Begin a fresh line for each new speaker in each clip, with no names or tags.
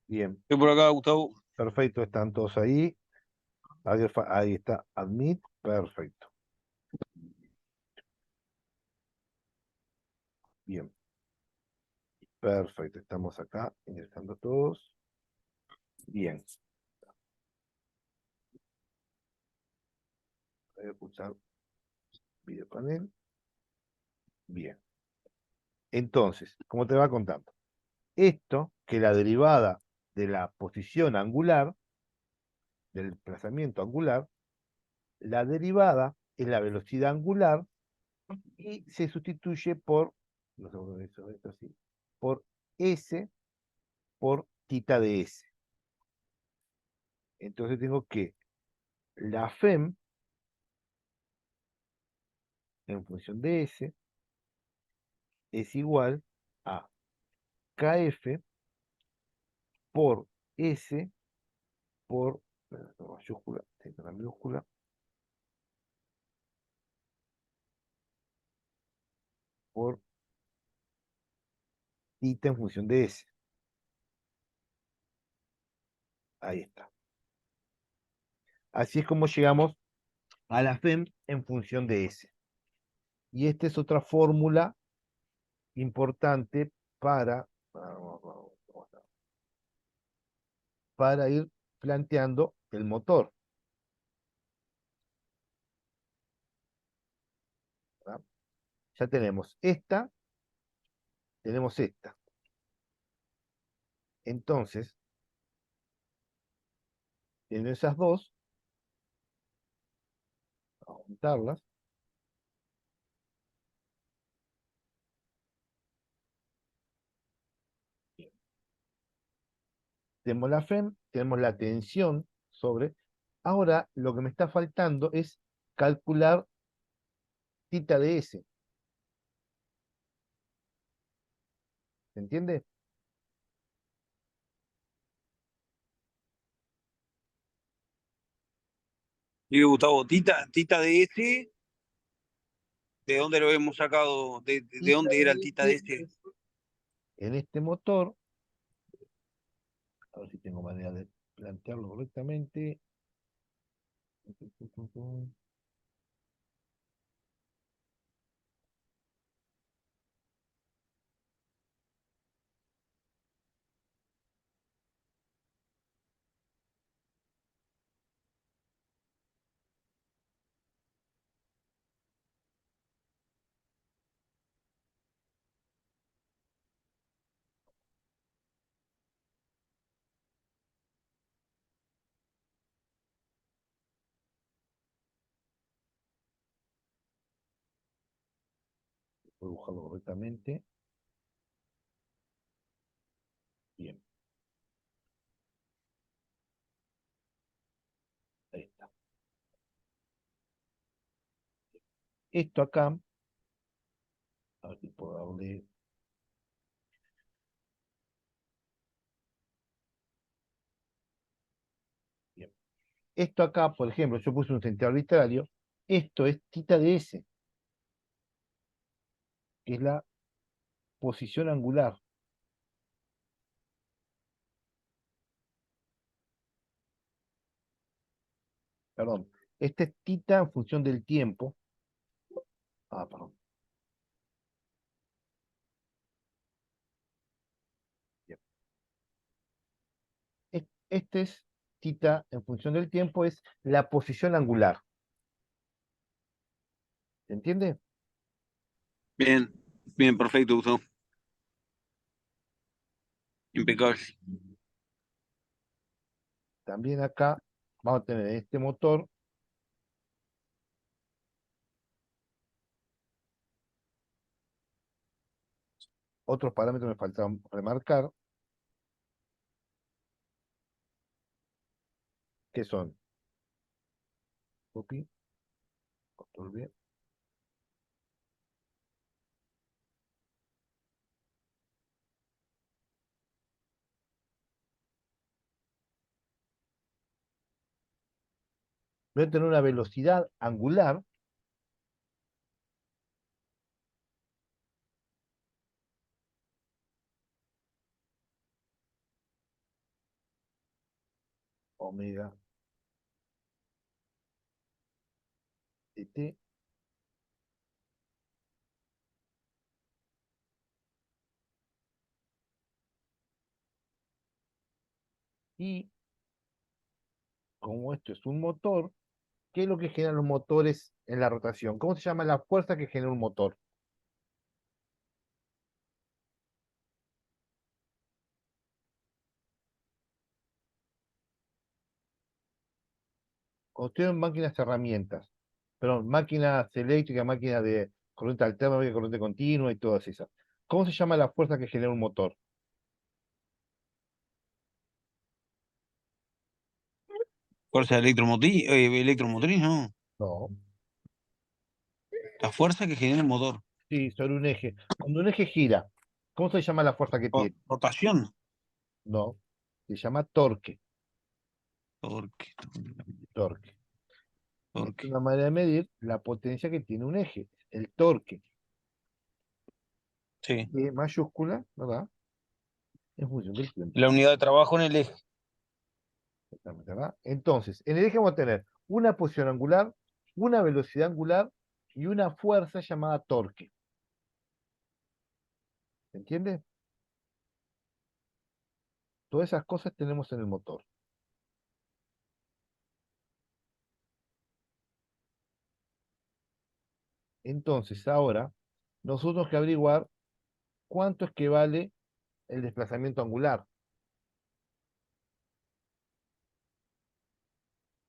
Bien,
Estoy por acá, Gustavo.
perfecto, están todos ahí. Ahí está, admit, perfecto. Bien, perfecto, estamos acá ingresando todos. Bien, voy a pulsar video panel. Bien, entonces, como te va contando, esto que la derivada de la posición angular, del desplazamiento angular, la derivada es la velocidad angular y se sustituye por, no sé cómo esto así, por S por tita de S. Entonces tengo que la FEM en función de S es igual a KF por S por mayúscula, la minúscula, por tita en función de S. Ahí está. Así es como llegamos a la FEM en función de S. Y esta es otra fórmula importante para ir planteando el motor. ¿Verdad? Ya tenemos esta, tenemos esta. Entonces, en esas dos, vamos a juntarlas. Tenemos la FEM, tenemos la tensión sobre. Ahora, lo que me está faltando es calcular tita de S. ¿Se entiende?
Y Gustavo, Tita DS, ¿de dónde lo hemos sacado? ¿De
Tita
dónde era el
de
Tita
S
DS?
es en este motor, a ver si tengo manera de plantearlo correctamente. Voy a buscarlo correctamente. Bien, ahí está. Esto acá, a ver si puedo darle. Bien. Esto acá, por ejemplo, yo puse un sentido arbitrario. Esto es tita de S, que es la posición angular. Perdón. Esta es tita en función del tiempo. Perdón. Bien. Este es tita en función del tiempo, es la posición angular. ¿Se entiende?
Bien, bien, perfecto, Gustavo. Impecable.
También acá vamos a tener este motor otros parámetros me faltaban remarcar, que son copy, control V. Voy a tener una velocidad angular omega de T y como esto es un motor, ¿qué es lo que generan los motores en la rotación? ¿Cómo se llama la fuerza que genera un motor? Cuando estoy en máquinas herramientas, perdón, máquinas eléctricas, máquinas de corriente alterna, de corriente continua y todas esas. ¿Cómo se llama la fuerza que genera un motor?
Fuerza electromotriz, ¿no?
No,
La fuerza que genera el motor.
sí, sobre un eje. Cuando un eje gira, ¿cómo se llama la fuerza que tiene?
Rotación.
No, se llama torque.
Torque,
Torque. Es
torque.
una manera de medir la potencia que tiene un eje, el torque.
Sí.
T mayúscula, ¿verdad? En función del tiempo.
La unidad de trabajo en el eje.
Exactamente, ¿verdad? Entonces, en el eje vamos a tener una posición angular, una velocidad angular y una fuerza llamada torque. ¿Se entiende? Todas esas cosas tenemos en el motor. Entonces, ahora, nosotros tenemos que averiguar cuánto es que vale el desplazamiento angular.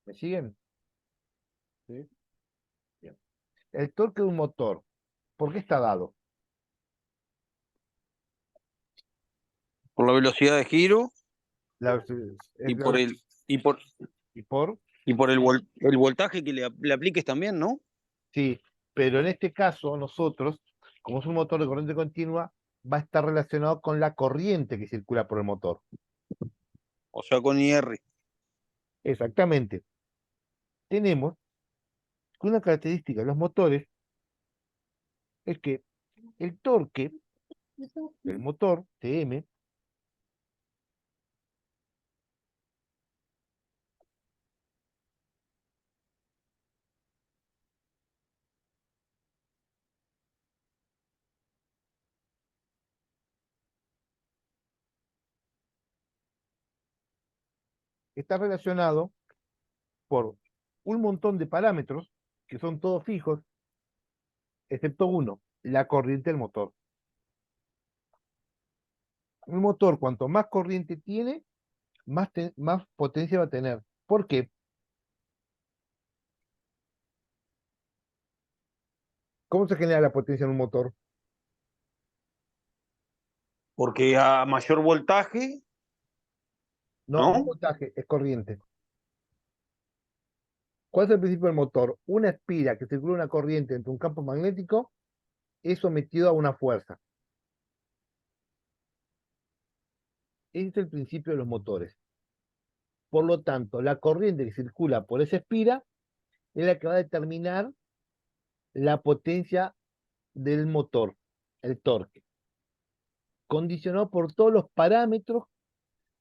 ¿Me siguen? Sí. Bien. El torque de un motor, ¿por qué está dado?
Por la velocidad de giro
La,
y
es
por
la-
el, y por,
y por,
y por el voltaje que le apliques también, ¿no?
sí, pero en este caso, nosotros, como es un motor de corriente continua, va a estar relacionado con la corriente que circula por el motor.
O sea, con IR.
Exactamente. Tenemos que una característica de los motores es que el torque del motor, Tm, está relacionado por un montón de parámetros que son todos fijos, excepto uno, la corriente del motor. Un motor, cuanto más corriente tiene, más potencia va a tener. ¿Por qué? ¿Cómo se genera la potencia en un motor?
Porque a mayor voltaje,
No, no
¿no?
voltaje, es corriente. ¿Cuál es el principio del motor? Una espira que circula una corriente entre un campo magnético es sometido a una fuerza. Ese es el principio de los motores. Por lo tanto, la corriente que circula por esa espira es la que va a determinar la potencia del motor, el torque, condicionado por todos los parámetros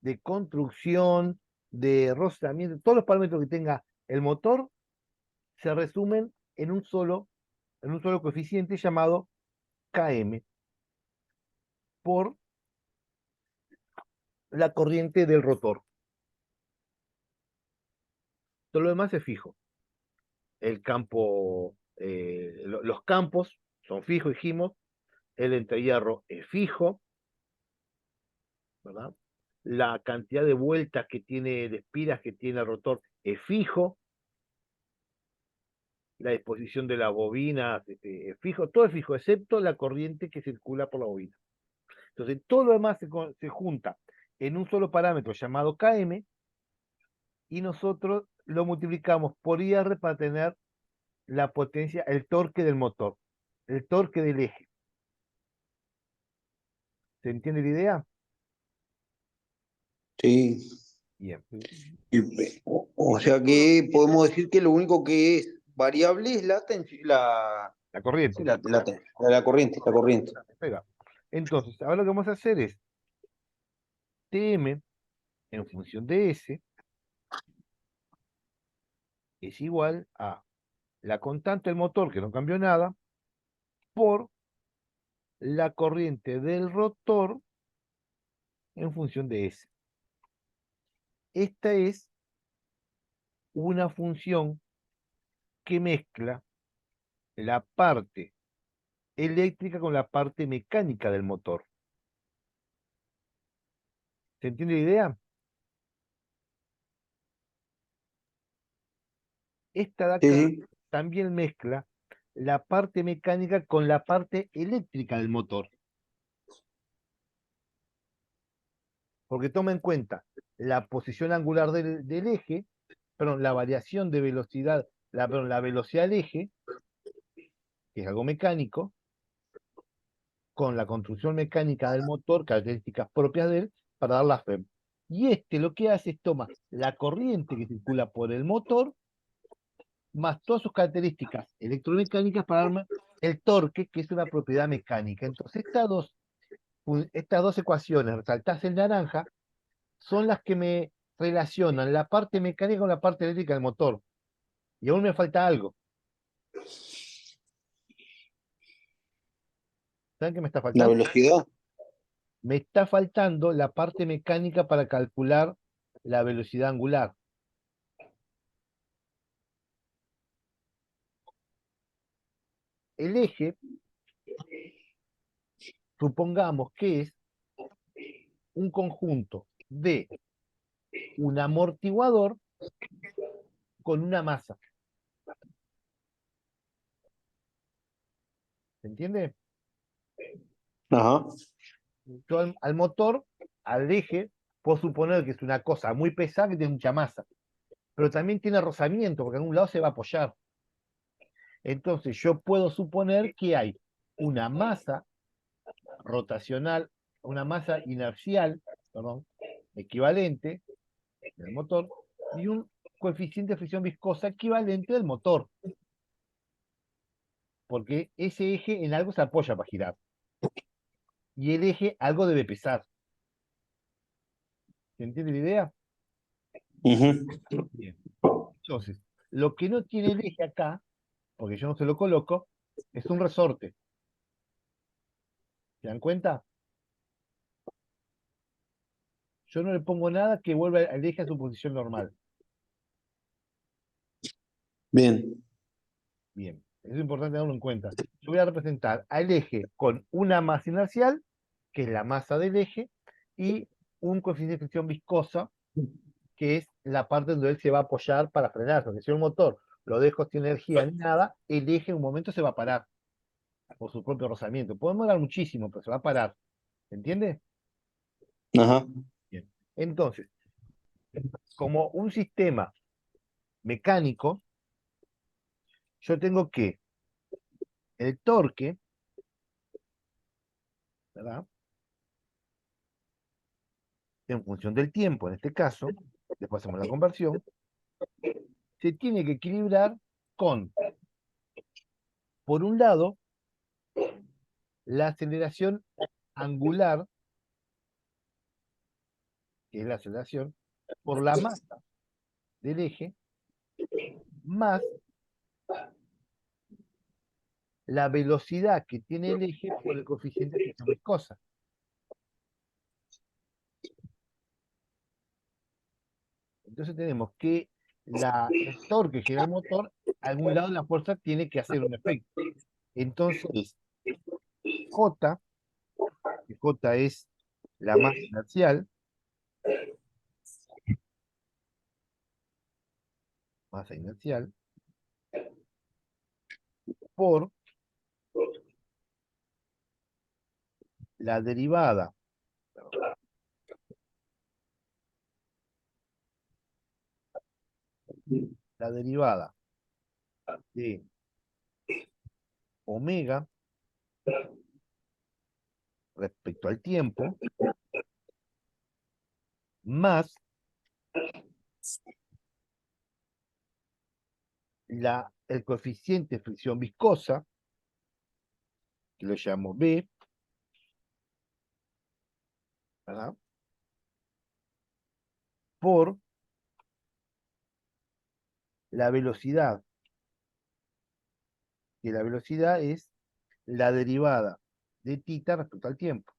de construcción, de rozamiento, todos los parámetros que tenga el motor se resumen en un solo coeficiente llamado Km por la corriente del rotor. Todo lo demás es fijo. El campo, los campos son fijos, dijimos. El entrehierro es fijo, ¿verdad? La cantidad de vueltas que tiene, de espiras que tiene el rotor es fijo. La disposición de la bobina es fijo, todo es fijo, excepto la corriente que circula por la bobina. Entonces, todo lo demás se junta en un solo parámetro llamado Km y nosotros lo multiplicamos por IR para tener la potencia, el torque del motor, el torque del eje. ¿Se entiende la idea?
Sí.
Bien.
O sea que podemos decir que lo único que es variable es la tensión,
La
sí,
corriente.
la corriente, la corriente.
Pega. Entonces, ahora lo que vamos a hacer es Tm en función de S es igual a la constante del motor, que no cambió nada, por la corriente del rotor en función de S. Esta es una función que mezcla la parte eléctrica con la parte mecánica del motor. ¿Se entiende la idea? Esta de
Sí,
acá
sí.
también mezcla la parte mecánica con la parte eléctrica del motor. Porque toma en cuenta la posición angular del eje, perdón, la variación de velocidad, la velocidad del eje, que es algo mecánico, con la construcción mecánica del motor, características propias de él, para dar la FEM. Y este lo que hace es toma la corriente que circula por el motor, más todas sus características electromecánicas para darme el torque, que es una propiedad mecánica. Entonces, estas dos ecuaciones, resaltadas en naranja, son las que me relacionan la parte mecánica con la parte eléctrica del motor. Y aún me falta algo. ¿Saben qué me está
La
faltando?
velocidad.
Me está faltando la parte mecánica para calcular la velocidad angular. El eje, supongamos que es un conjunto de un amortiguador con una masa. ¿Se entiende?
Ajá.
Yo al motor, al eje, puedo suponer que es una cosa muy pesada que tiene mucha masa, pero también tiene rozamiento, porque en un lado se va a apoyar. Entonces yo puedo suponer que hay una masa rotacional, una masa inercial, perdón, equivalente del motor, y un coeficiente de fricción viscosa equivalente del motor, porque ese eje en algo se apoya para girar, y el eje algo debe pesar. ¿Se entiende la idea?
Ujú.
Bien. Entonces, lo que no tiene el eje acá, porque yo no se lo coloco, es un resorte. ¿Se dan cuenta? Yo no le pongo nada que vuelva el eje a su posición normal.
Bien.
Bien, eso es importante tenerlo en cuenta. Yo voy a representar al eje con una masa inercial, que es la masa del eje, y un coeficiente de fricción viscosa, que es la parte donde él se va a apoyar para frenar. Porque si el motor lo dejo sin energía ni nada, el eje en un momento se va a parar por su propio rozamiento. Podemos dar muchísimo, pero se va a parar. ¿Se entiende?
Ajá.
Bien. Entonces, como un sistema mecánico, yo tengo que el torque, ¿verdad? En función del tiempo, en este caso, después hacemos la conversión, se tiene que equilibrar con, por un lado, la aceleración angular, que es la aceleración, por la masa del eje, más la velocidad que tiene el eje por el coeficiente de fricción viscosa. Entonces tenemos que el torque que genera el motor, a algún lado de la fuerza tiene que hacer un efecto. Entonces, J, que J es la masa inercial, masa inercial, por la derivada, la derivada de omega respecto al tiempo, más el coeficiente de fricción viscosa, que lo llamo B, ¿verdad? Por la velocidad, que la velocidad es la derivada de tita respecto al tiempo.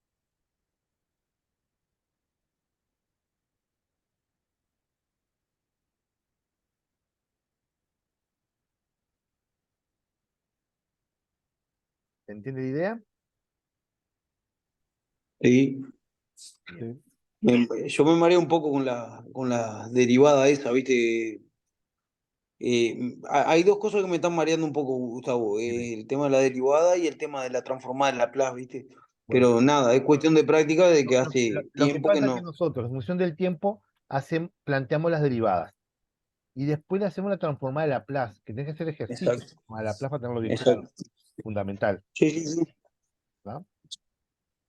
¿Se entiende la idea?
Sí.
Bien.
Yo me mareo un poco con la derivada esa, ¿viste? Hay dos cosas que me están mareando un poco, Gustavo.
Bien.
El tema de la derivada y el tema de la transformada en Laplace, ¿viste?
Bueno,
Pero nada, es cuestión de práctica de que
lo,
hace
lo que
tiempo que
pasa es que
no.
nosotros, en función del tiempo, planteamos las derivadas. Y después le hacemos la transformada de Laplace, que tiene que hacer ejercicio
Exacto,
a Laplace para tenerlo bien claro.
exacto.
Fundamental.
Sí, sí, sí.
¿No?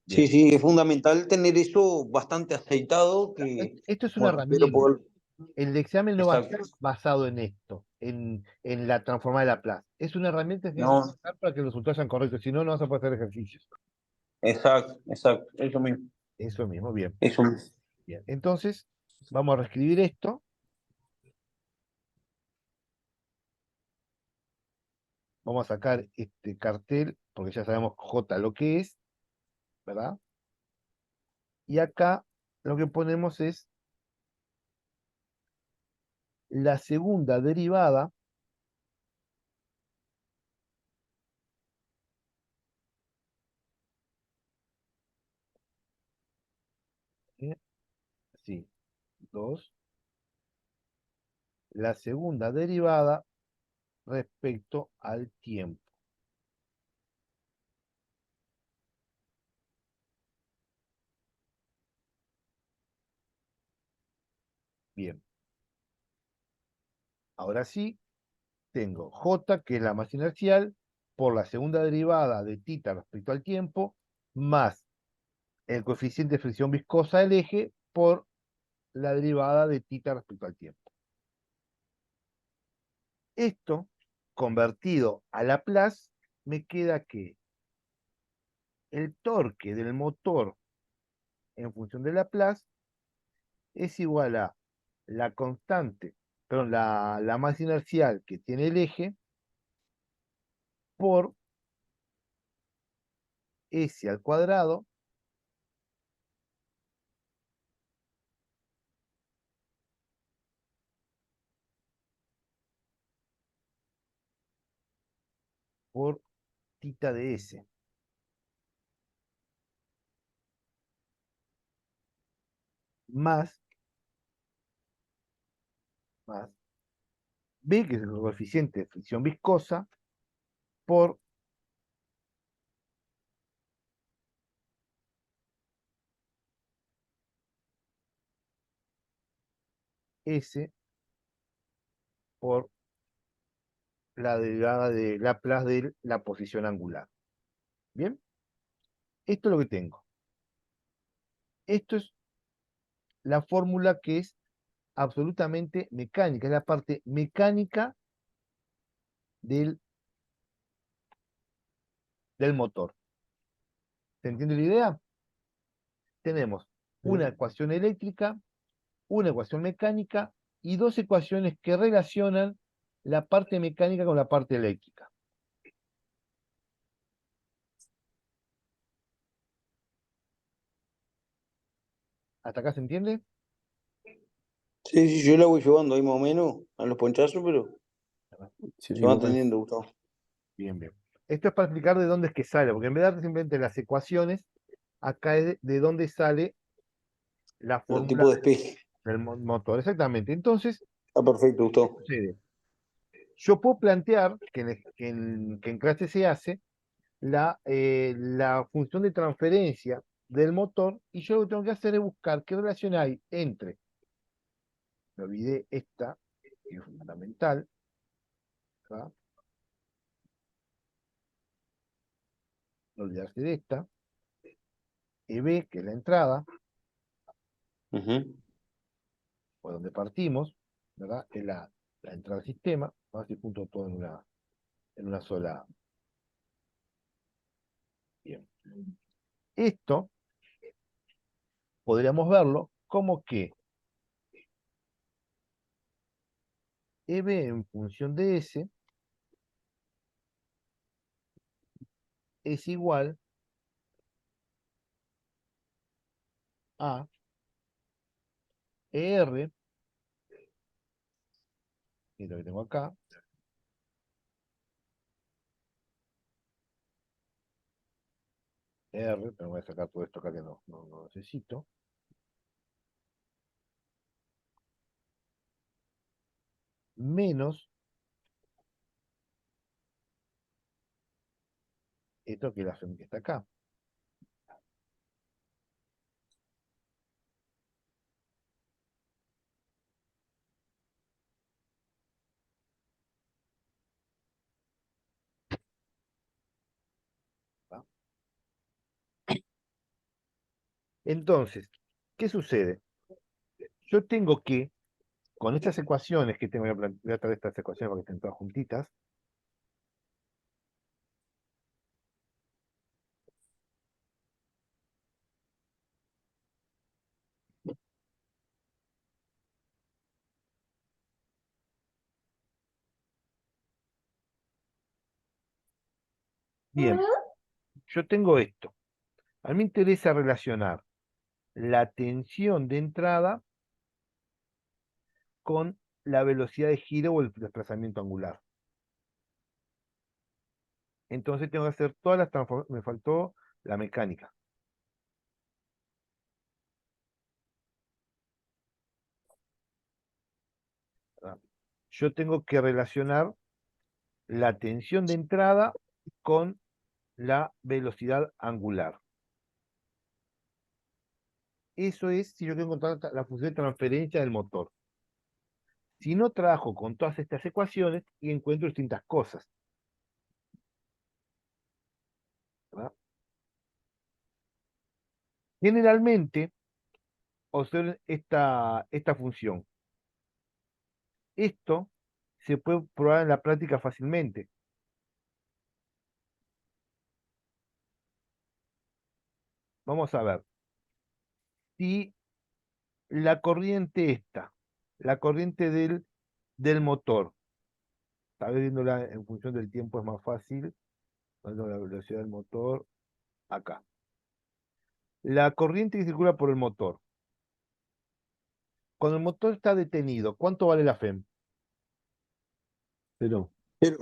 Sí,
Bien.
sí, es fundamental tener eso bastante aceitado, que,
Esto es una
bueno, pero
herramienta.
por.
El examen no va a
Exacto.
estar basado en esto, en la transformada de Laplace. Es una herramienta que tienes que
No,
usar para que los resultados sean correctos. Si no, no vas a poder hacer ejercicios.
exacto, exacto. Eso mismo.
Eso mismo, bien.
Eso mismo.
Bien. Entonces, vamos a reescribir esto. Vamos a sacar este cartel, porque ya sabemos J lo que es, ¿verdad? Y acá lo que ponemos es la segunda derivada ¿eh? Sí, 2. La segunda derivada respecto al tiempo. Bien. Ahora sí, tengo J, que es la masa inercial, por la segunda derivada de tita respecto al tiempo, más el coeficiente de fricción viscosa del eje por la derivada de tita respecto al tiempo. Esto, convertido a Laplace, me queda que el torque del motor en función de Laplace es igual a la constante, perdón, la masa inercial que tiene el eje por S al cuadrado por tita de S, más, más B, que es el coeficiente de fricción viscosa, por S por la derivada de Laplace de la posición angular. Bien, esto es lo que tengo. Esto es la fórmula que es absolutamente mecánica, es la parte mecánica del, del motor. ¿Se entiende la idea? Tenemos una ecuación eléctrica, una ecuación mecánica y dos ecuaciones que relacionan la parte mecánica con la parte eléctrica. ¿Hasta acá se entiende?
Sí, sí, yo la voy llevando ahí más o menos a los ponchazos, pero
Sí,
se va
igual.
entendiendo, Gustavo.
Bien, bien. Esto es para explicar de dónde es que sale, porque en vez de darte simplemente las ecuaciones, acá es de dónde sale la
Los
fórmula
tipos de espeje.
del motor. Exactamente. Entonces,
Está perfecto,
¿qué
Gustavo.
sucede? Yo puedo plantear que en clase se hace la función de transferencia del motor y yo lo que tengo que hacer es buscar qué relación hay entre, me olvidé esta, que es fundamental, ¿verdad? No olvidarse de esta, EB, que es la entrada,
Ujú.
por donde partimos, ¿verdad? Es la entrada al sistema, vamos a ver si junto todo en una sola. Bien. Esto podríamos verlo como que EB en función de S es igual a ER, y lo que tengo acá, R, pero voy a sacar todo esto acá que no necesito, menos esto que es la FEM que está acá. ¿Va? Entonces, ¿qué sucede? Yo tengo que, con estas ecuaciones que tengo, voy a traer estas ecuaciones para que estén todas juntitas, bien, yo tengo esto. A mí me interesa relacionar la tensión de entrada con la velocidad de giro o el desplazamiento angular. Entonces tengo que hacer todas las transformaciones. Me faltó la mecánica. ¿Verdad? Yo tengo que relacionar la tensión de entrada con la velocidad angular. Eso es si yo quiero encontrar la función de transferencia del motor. Si no, trabajo con todas estas ecuaciones y encuentro distintas cosas. ¿Verdad? Generalmente, observen esta función. Esto se puede probar en la práctica fácilmente. Vamos a ver. Si la corriente esta, la corriente del motor, tal vez viéndola en función del tiempo es más fácil, viendo la velocidad del motor, acá. La corriente que circula por el motor. Cuando el motor está detenido, ¿cuánto vale la FEM?
Pero,
Pero,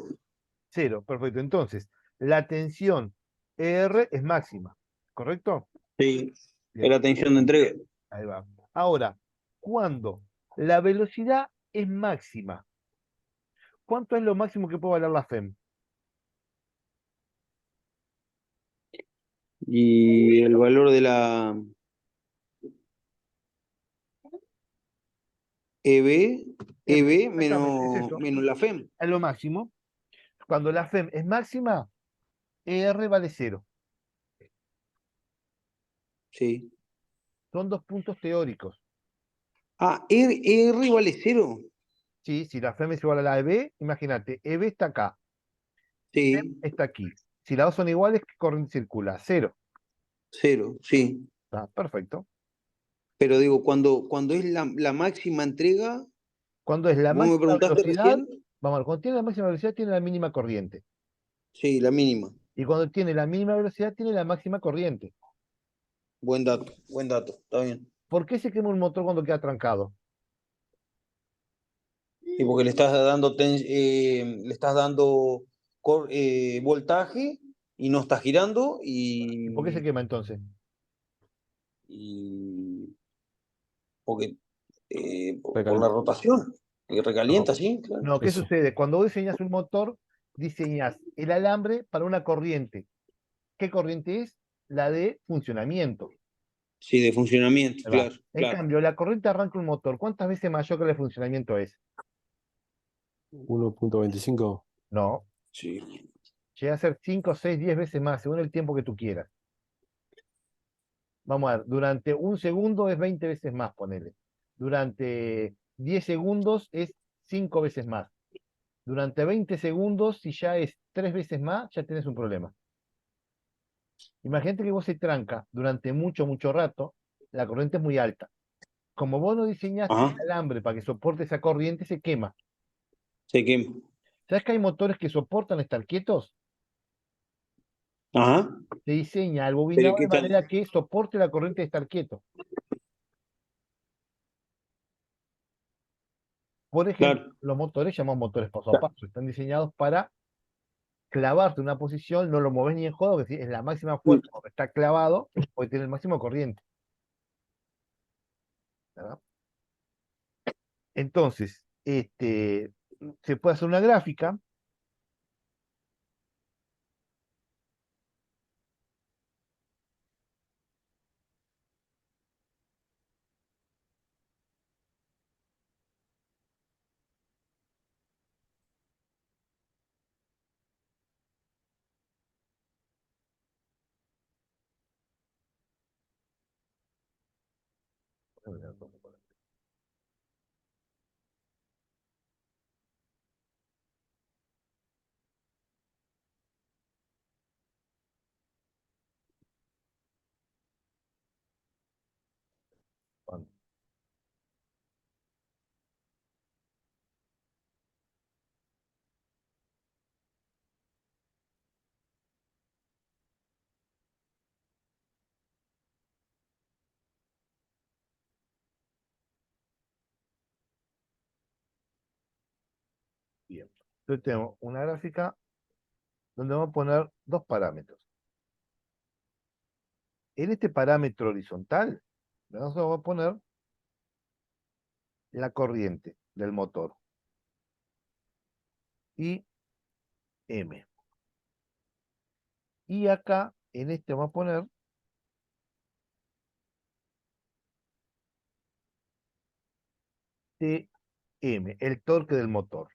Cero, perfecto. Entonces, la tensión ER es máxima, ¿correcto?
sí, es
Bien,
la tensión de entrega.
ahí va. Ahora, cuando la velocidad es máxima, ¿cuánto es lo máximo que puede valer la FEM?
Y el valor de la EB
Exactamente, es eso.
menos la FEM.
Es lo máximo. Cuando la FEM es máxima, ER vale cero.
Sí.
Son dos puntos teóricos.
Ah, R vale cero.
¿Sí? Si la FEM es igual a la EB, imagínate, EB está acá,
Sí,
está aquí. Si las dos son iguales, ¿qué corriente circula? Cero.
cero, sí.
Está perfecto.
Pero digo, cuando es la máxima entrega,
Cuando es la
vos me
máxima
preguntaste
velocidad,
recién,
vamos a ver, cuando tiene la máxima velocidad, tiene la mínima corriente.
sí, la mínima.
Y cuando tiene la mínima velocidad, tiene la máxima corriente.
Buen dato, está bien.
¿Por qué se quema un motor cuando queda trancado?
Y porque le estás dando voltaje y no está girando
¿Y por qué se quema entonces?
y porque por la
recalienta.
rotación, y
No.
recalienta, sí, claro.
No, ¿qué
Eso.
sucede? Cuando vos diseñas un motor, diseñas el alambre para una corriente. ¿Qué corriente es? La de funcionamiento.
Sí, de funcionamiento,
Ahí va.
claro,
En
claro.
cambio, la corriente arranca un motor. ¿Cuántas veces mayor que el de funcionamiento es?
1.25.
No,
Sí.
llega a ser 5, 6, 10 veces más, según el tiempo que tú quieras. Vamos a ver, durante un segundo es 20 veces más, ponele. Durante 10 segundos es 5 veces más. Durante 20 segundos, si ya es 3 veces más, ya tienes un problema. Imagínate que vos se tranca durante mucho, mucho rato, la corriente es muy alta. Como vos no diseñaste
Ajá.
el alambre para que soporte esa corriente, se quema.
Se quema.
¿Sabes que hay motores que soportan estar quietos?
Ajá.
Se diseña el
Pero
bobinado
¿qué
de
tal?
manera que soporte la corriente de estar quieto. Por ejemplo,
Claro,
los motores llamados motores paso a paso, están diseñados para clavarte en una posición, no lo mueves ni en jodo, que es la máxima
mm,
fuerza porque está clavado, porque tiene el máximo corriente. ¿Verdad? Entonces, se puede hacer una gráfica. Bien. Entonces tenemos una gráfica donde vamos a poner dos parámetros. En este parámetro horizontal, vamos a poner la corriente del motor y M. Y acá, en este vamos a poner Tm, el torque del motor.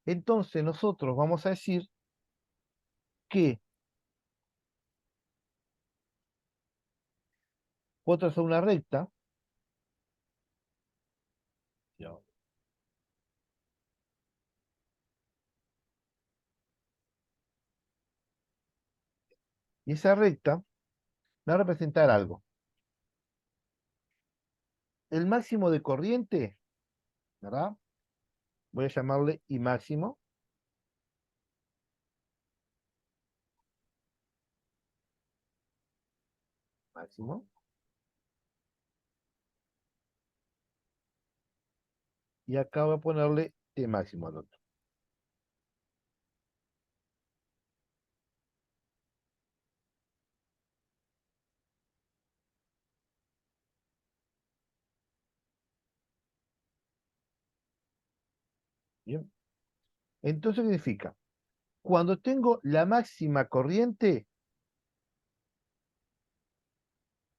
Entonces nosotros vamos a decir que puedo trazar una recta. Y esa recta va a representar algo. El máximo de corriente, ¿verdad? Voy a llamarle I máximo. Máximo. Y acá voy a ponerle T máximo al otro. ¿Bien? Entonces, ¿qué significa? Cuando tengo la máxima corriente,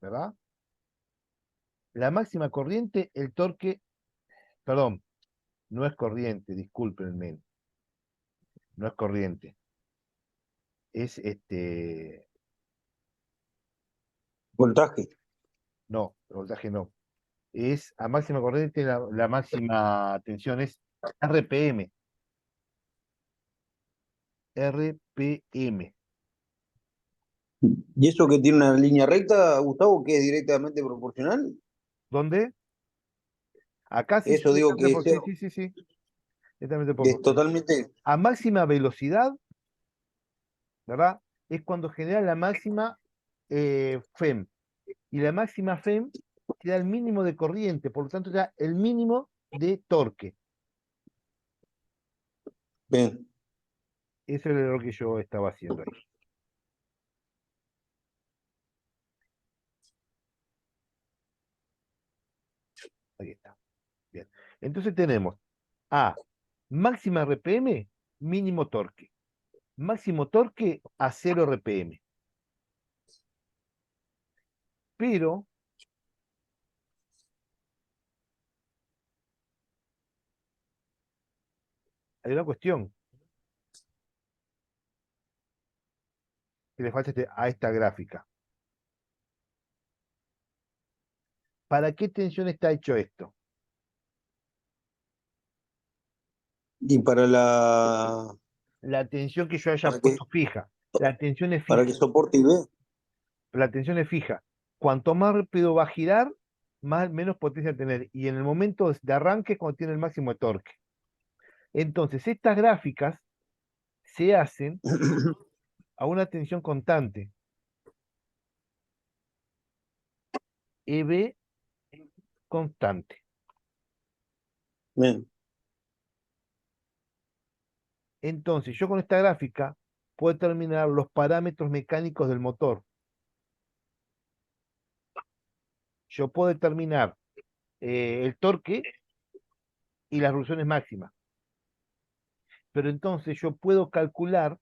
¿verdad? La máxima corriente, el torque, perdón, no es corriente, discúlpenme, no es corriente. Es
voltaje.
no, el voltaje no. Es a máxima corriente, la máxima tensión es RPM. RPM.
¿Y eso que tiene una línea recta, Gustavo, que es directamente proporcional?
¿Dónde? Acá sí,
Eso digo que sea,
sí, sí, sí, sí, directamente
es
proporcional.
totalmente.
A máxima velocidad, ¿verdad? Es cuando genera la máxima FEM. Y la máxima FEM te da el mínimo de corriente, por lo tanto te da el mínimo de torque.
Bien.
Ese es el error que yo estaba haciendo ahí. Ahí está. Bien. Entonces tenemos a máxima RPM, mínimo torque. Máximo torque a 0 RPM. Pero hay una cuestión que le falta a esta gráfica. ¿Para qué tensión está hecho esto?
Y
La tensión que yo haya
para que,
puesto fija. La tensión es
para
fija.
que soporte y ve.
La tensión es fija. Cuanto más rápido va a girar, menos potencia va a tener. Y en el momento de arranque es cuando tiene el máximo de torque. Entonces, estas gráficas se hacen a una tensión constante, EB constante.
Bien.
Entonces, yo con esta gráfica puedo determinar los parámetros mecánicos del motor. Yo puedo determinar el torque y las revoluciones máximas. Pero entonces yo puedo calcular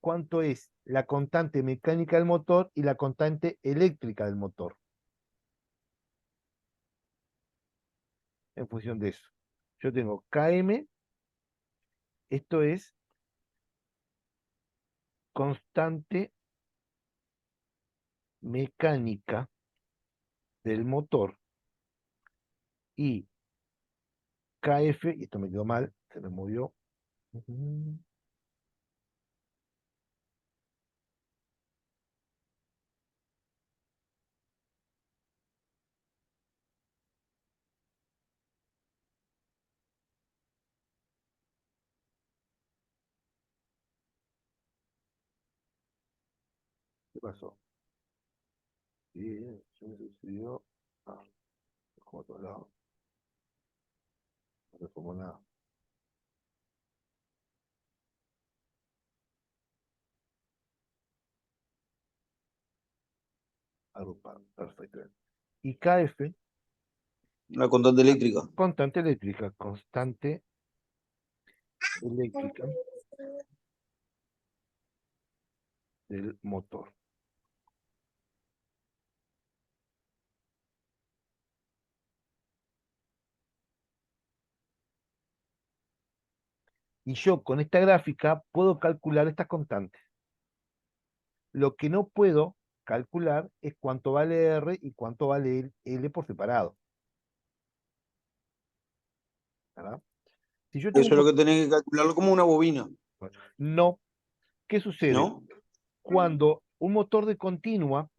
cuánto es la constante mecánica del motor y la constante eléctrica del motor en función de eso. Yo tengo Km, esto es constante mecánica del motor, y Kf, y esto me quedó mal, se me movió. ¿Qué pasó? Sí, se me sucedió. Ah, como otro lado. No le pongo nada. Agrupado, perfecto. Y Kf,
La constante eléctrica.
constante eléctrica, constante eléctrica del motor. Y yo con esta gráfica puedo calcular estas constantes. Lo que no puedo calcular es cuánto vale R y cuánto vale L por separado. ¿Verdad? Si yo tengo
Eso es lo que tenés que calcularlo como una bobina,
no, ¿qué sucede?
¿no?
Cuando un motor de continua,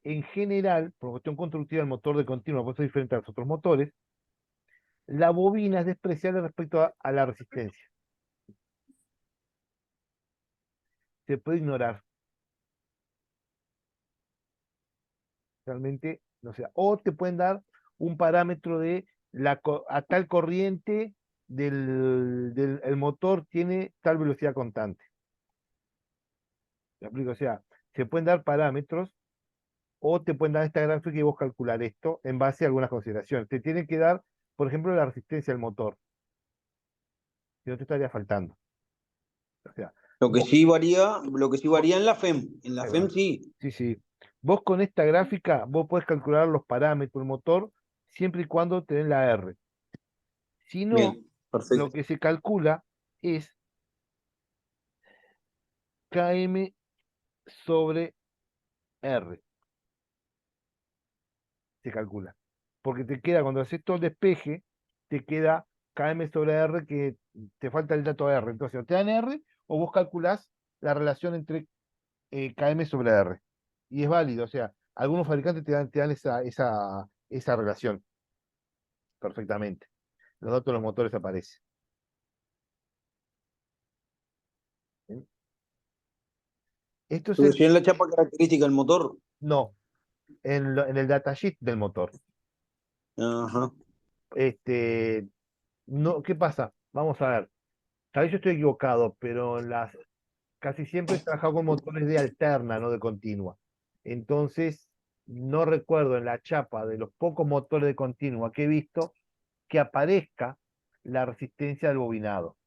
en general, por cuestión constructiva, el motor de continua puede ser diferente a los otros motores, la bobina es despreciable respecto a la resistencia. Se puede ignorar. Realmente, no sé, o te pueden dar un parámetro de a tal corriente el motor tiene tal velocidad constante. ¿Me explico? O sea, se pueden dar parámetros o te pueden dar esta gráfica y vos calcular esto en base a algunas consideraciones. Te tienen que dar, por ejemplo, la resistencia del motor, si no te estaría faltando. O sea, vos,
Lo que sí
vos-
varía en la FEM. En la
ahí
FEM
va.
sí.
Sí, sí. Vos con esta gráfica, vos podés calcular los parámetros del motor siempre y cuando te den la R. Si no,
Bien,
lo
perfecto.
que se calcula es Km sobre R. Se calcula. Porque te queda, cuando haces todo el despeje, te queda Km sobre R, que te falta el dato R. Entonces, o te dan R o vos calculás la relación entre Km sobre R. Y es válido, o sea, algunos fabricantes te dan esa relación perfectamente. Los datos de los motores aparecen. ¿Sí? Esto es
Pero si en la chapa característica del motor.
no, en el datasheet del motor.
Ajá.
Este, no, ¿qué pasa? Vamos a ver. Tal vez yo estoy equivocado, pero casi siempre he trabajado con motores de alterna, no de continua. Entonces, no recuerdo en la chapa de los pocos motores de continua que he visto que aparezca la resistencia del bobinado,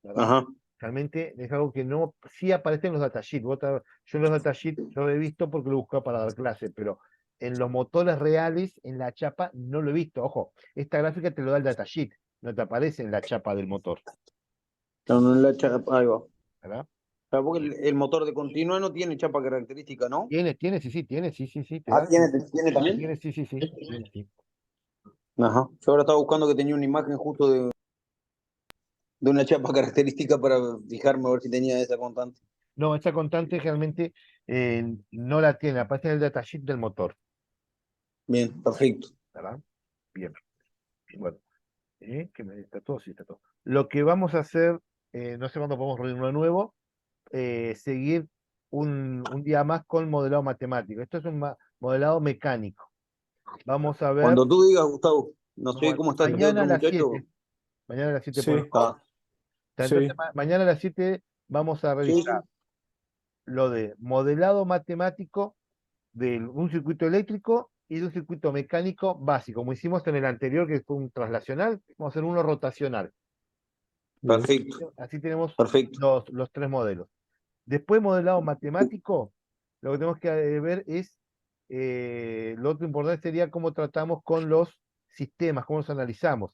¿verdad?
Ajá.
Realmente es algo que no, sí aparece en los datasheets. Yo en los datasheets lo he visto porque lo he buscado para dar clase, pero en los motores reales, en la chapa, no lo he visto. Ojo, esta gráfica te lo da el datasheet, no te aparece en la chapa del motor,
No, no en la chapa. Ahí va.
¿verdad?
Claro, porque el motor de continua no tiene chapa característica, ¿no?
Tiene, sí, sí, tiene, sí, sí, sí, te
Ah,
da,
tiene también.
tiene, sí, sí, sí, tiene, sí.
Ajá. Yo ahora estaba buscando que tenía una imagen justo de una chapa característica para fijarme a ver si tenía esa constante.
No, esta constante realmente no la tiene, aparece en el datasheet del motor,
Bien, perfecto.
¿verdad? Bien, bueno. Que está todo, sí, está todo. Lo que vamos a hacer, no sé cuándo podemos reunirnos de nuevo, seguir un día más con modelado matemático. Esto es un modelado mecánico. Vamos a ver,
Cuando tú digas, Gustavo, no sé cómo está este
mañana a
otro
las
muchacho.
7, mañana a las 7
Sí,
podemos.
Está.
Entonces,
sí,
mañana a las 7 vamos a
Sí, sí.
revisar lo de modelado matemático de un circuito eléctrico y de un circuito mecánico básico, como hicimos en el anterior, que fue un traslacional, vamos a hacer uno rotacional.
bien,
Perfecto,
Así tenemos
perfecto.
los tres modelos. Después, modelado matemático, lo que tenemos que ver es, lo otro importante sería cómo tratamos con los sistemas, cómo los analizamos,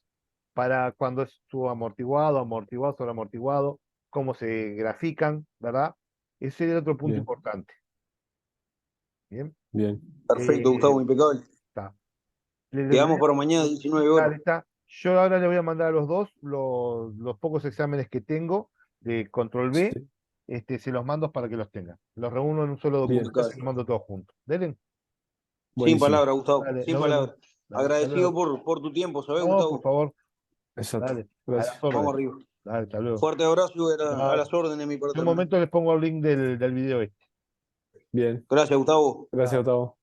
para cuando es subamortiguado, amortiguado, sobreamortiguado, cómo se grafican, ¿verdad? Ese sería el otro punto
bien,
importante. Bien.
bien.
Perfecto,
Eh,
Gustavo, impecable.
está.
Quedamos para mañana, 19
Dale,
horas.
está. Yo ahora le voy a mandar a los dos los pocos exámenes que tengo de control B,
Sí,
se los mando para que los tengan. Los reúno en un solo
bien,
documento y se los
Impecable.
mando todos juntos. Delen.
Sin
buenísimo.
palabras, Gustavo,
Dale,
sin
nos vemos.
palabras.
Dale, hasta
Agradecido
luego.
por tu tiempo, ¿sabes,
No, por
Gustavo?
favor.
Exacto.
Dale, a las
Gracias.
órdenes.
Vamos arriba.
Dale, hasta luego.
Fuerte abrazo y a
Dale.
las órdenes, mi parte
En un
también.
momento les pongo el link del video este.
Bien.
Gracias, Gustavo.
Gracias,
Dale.
Gustavo.